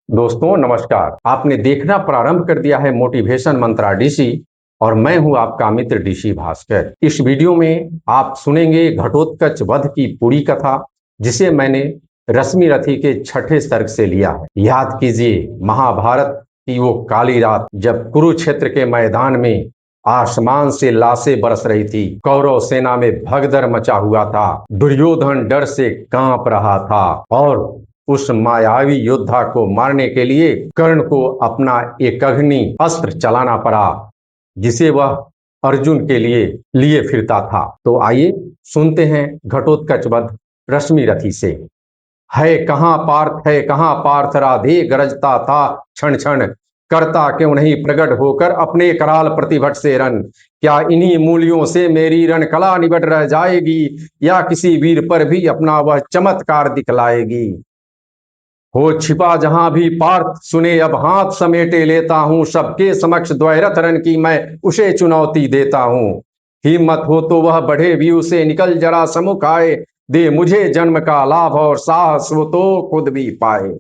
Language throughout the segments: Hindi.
दोस्तों नमस्कार। आपने देखना प्रारंभ कर दिया है मोटिवेशन मंत्रा डीसी और मैं हूं आपका मित्र डीसी भास्कर। इस वीडियो में आप सुनेंगे घटोत्कच वध की पूरी कथा, जिसे मैंने रश्मि रथी के छठे सर्ग से लिया है। याद कीजिए महाभारत की वो काली रात, जब कुरुक्षेत्र के मैदान में आसमान से लाशें बरस रही थी। कौरव सेना में भगदड़ मचा हुआ था। दुर्योधन डर से कांप रहा था और उस मायावी योद्धा को मारने के लिए कर्ण को अपना एक अग्नि अस्त्र चलाना पड़ा, जिसे वह अर्जुन के लिए फिरता था। तो आइए सुनते हैं घटोत्कच वध रश्मि रथी से। है कहाँ पार्थ राधे गरजता था क्षण क्षण, करता क्यों नहीं प्रकट होकर अपने कराल प्रतिभट से रन। क्या इन्हीं मूलियों से मेरी रण कला निबट रह जाएगी, या किसी वीर पर भी अपना वह चमत्कार दिखलाएगी। हो छिपा जहां भी पार्थ सुने, अब हाथ समेटे लेता हूं, सबके समक्ष द्वैरथ रन की मैं उसे चुनौती देता हूं। हिम्मत हो तो वह बढ़े व्यू से निकल जरा सम्मुख आए, दे मुझे जन्म का लाभ और साहस वो तो खुद भी पाए।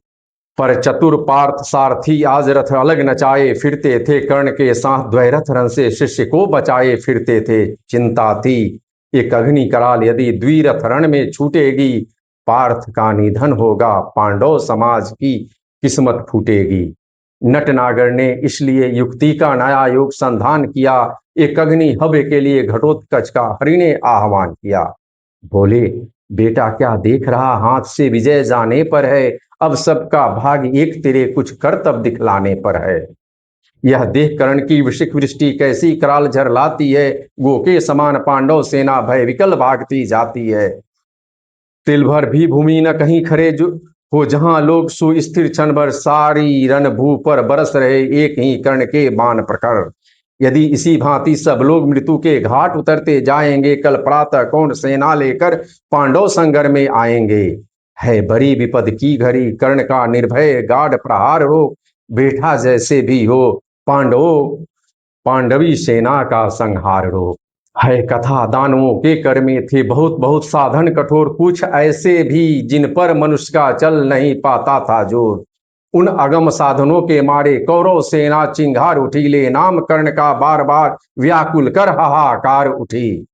पर चतुर पार्थ सारथी आज रथ अलग नचाए फिरते थे, कर्ण के साथ द्वैरथ रन से शिष्य को बचाए फिरते थे। चिंता थी एक अग्नि कराल यदि द्विरथ रण में छूटेगी, पार्थ का निधन होगा पांडव समाज की किस्मत फूटेगी। नटनागर ने इसलिए युक्ति का नया योग संधान किया, एक अग्नि हव्य के लिए घटोत्कच का हरि ने आह्वान किया। बोले, बेटा क्या देख रहा, हाथ से विजय जाने पर है, अब सबका भाग एक तेरे कुछ करतब दिखलाने पर है। यह देख कर्ण की वृश्चिक वृष्टि कैसी कराल झरलाती है, गो के समान पांडव सेना भय विकल भागती जाती है। तिल भर भी भूमि न कहीं खरे जो हो, जहां लोग सुस्थिर क्षण भर, सारी रण भू पर बरस रहे एक ही कर्ण के बाण प्रखर। यदि इसी भांति सब लोग मृत्यु के घाट उतरते जाएंगे, कल प्रातः कौन सेना लेकर पांडव संगर में आएंगे। है बड़ी विपद की घड़ी, कर्ण का निर्भय गाढ़ प्रहार हो, बेटा जैसे भी हो पांडवी सेना का संहार हो। है कथा दानवों के कर में थे बहुत बहुत साधन कठोर, कुछ ऐसे भी जिन पर मनुष्य का चल नहीं पाता था जोर। उन अगम साधनों के मारे कौरव सेना चिंगार उठी, ले नाम कर्ण का बार बार व्याकुल कर हाहाकार उठी।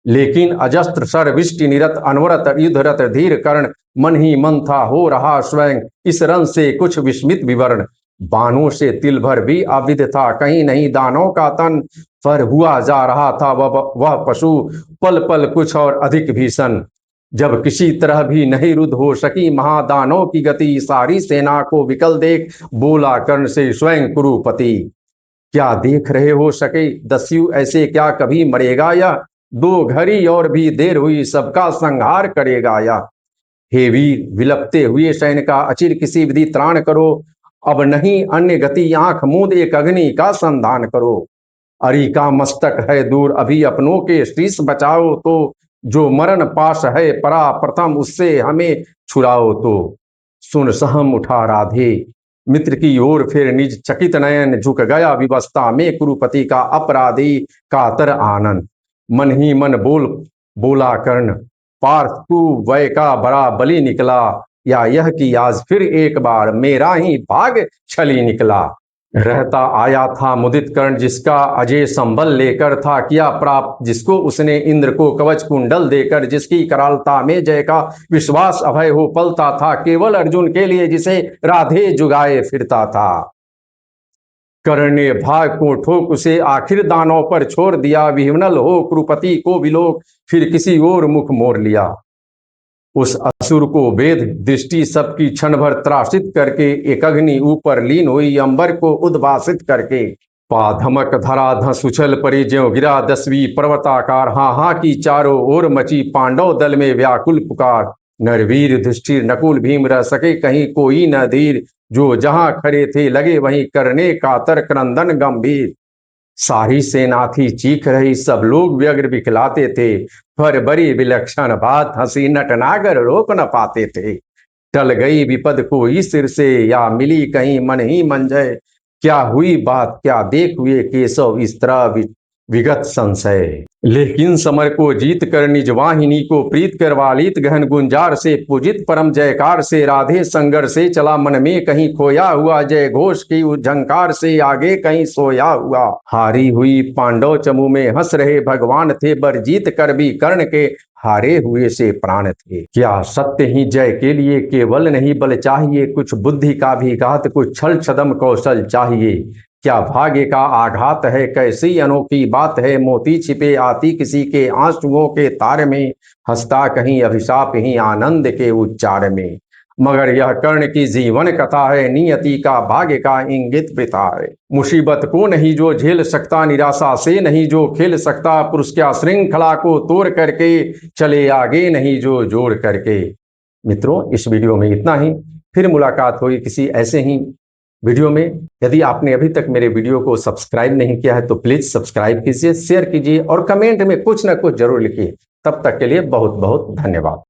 लेकिन अजस्त्र सर्वविष्टि निरत अनवरत युद्धरत धीर कर्ण, मन ही मन था हो रहा स्वयं इस रण से कुछ विस्मित विवरण। बाणों से तिल भर भी अविध था कहीं नहीं दानों का तन, पर हुआ जा रहा था वह पशु पल पल कुछ और अधिक भीषण। जब किसी तरह भी नहीं रुद्ध हो सकी महादानों की गति, सारी सेना को विकल देख बोला कर्ण से स्वयं कुरुपति। क्या देख रहे हो सके दस्यु, ऐसे क्या कभी मरेगा, या दो घड़ी और भी देर हुई सबका संहार करेगा। या हे वीर विलपते हुए सैन्य का अचिर किसी विधि त्राण करो, अब नहीं अन्य गति आंख मूंद एक अग्नि का संधान करो। अरि का मस्तक है दूर अभी अपनों के शीश बचाओ, तो जो मरण पाश है परा प्रथम उससे हमें छुड़ाओ। तो सुन सहम उठा राधे मित्र की ओर, फिर निज चकित नयन झुक गया विवस्था में कुरुपति का अपराधी कातर आनंद। मन ही मन बोला कर्ण, पार्थ तू वै का बड़ा बलि निकला, या यह कि आज फिर एक बार मेरा ही भाग छली निकला। रहता आया था मुदित कर्ण जिसका अजय संबल लेकर था किया प्राप्त, जिसको उसने इंद्र को कवच कुंडल देकर, जिसकी करालता में जय का विश्वास अभय हो पलता था केवल अर्जुन के लिए, जिसे राधे जुगाए फिरता था। कर्ण ने भाग को ठोक उसे आखिर दानों पर छोड़ दिया, विह्वल हो कुरुपति को विलोक फिर किसी और मुख मोड़ लिया। उस असुर को वेद दृष्टि सबकी क्षण भर त्रासित करके, एक अग्नि ऊपर लीन हुई अंबर को उद्भासित करके। पाधमक धरा धस उछल परी ज्यों गिरा 10वीं पर्वताकार, हाहा की चारों ओर मची पांडव दल में व्याकुल पुकार। नरवीर युधिष्ठिर नकुल भीम रह सके कहीं कोई न धीर, जो जहां खड़े थे लगे वहीं करने कातर क्रंदन गंभीर। सारी सेना थी चीख रही, सब लोग व्यग्र बिखलाते थे, पर बड़ी विलक्षण बात हंसी नटनागर रोक न पाते थे। टल गई विपद कोई सिर से, या मिली कहीं मन ही मंजय, क्या हुई बात क्या देख हुए केशव इस तरह विगत संशय। लेकिन समर को जीत कर निज वाहिनी को प्रीत कर वालित गहन गुंजार से पूजित परम जयकार से राधे संगर से चला मन में कहीं खोया हुआ जय घोष की झंकार से आगे कहीं सोया हुआ। हारी हुई पांडव चमू में हंस रहे भगवान थे बर जीत कर भी कर्ण के हारे हुए से प्राण थे। क्या सत्य ही जय के लिए केवल नहीं बल चाहिए, कुछ बुद्धि का भी घात, कुछ छल छदम कौशल चाहिए। क्या भाग्य का आघात है, कैसी अनोखी बात है, मोती छिपे आती किसी के आंसुओं के तार में, हंसता कहीं अभिशाप ही आनंद के उच्चार में। मगर यह कर्ण की जीवन कथा है, नियति का भाग्य का इंगित वृथा है। मुसीबत को नहीं जो झेल सकता, निराशा से नहीं जो खेल सकता, पुरुष क्या श्रृंखला को तोड़ करके चले आगे नहीं जो जोड़ करके। मित्रों, इस वीडियो में इतना ही। फिर मुलाकात होगी किसी ऐसे ही वीडियो में। यदि आपने अभी तक मेरे वीडियो को सब्सक्राइब नहीं किया है तो प्लीज सब्सक्राइब कीजिए, शेयर कीजिए और कमेंट में कुछ ना कुछ जरूर लिखिए। तब तक के लिए बहुत बहुत धन्यवाद।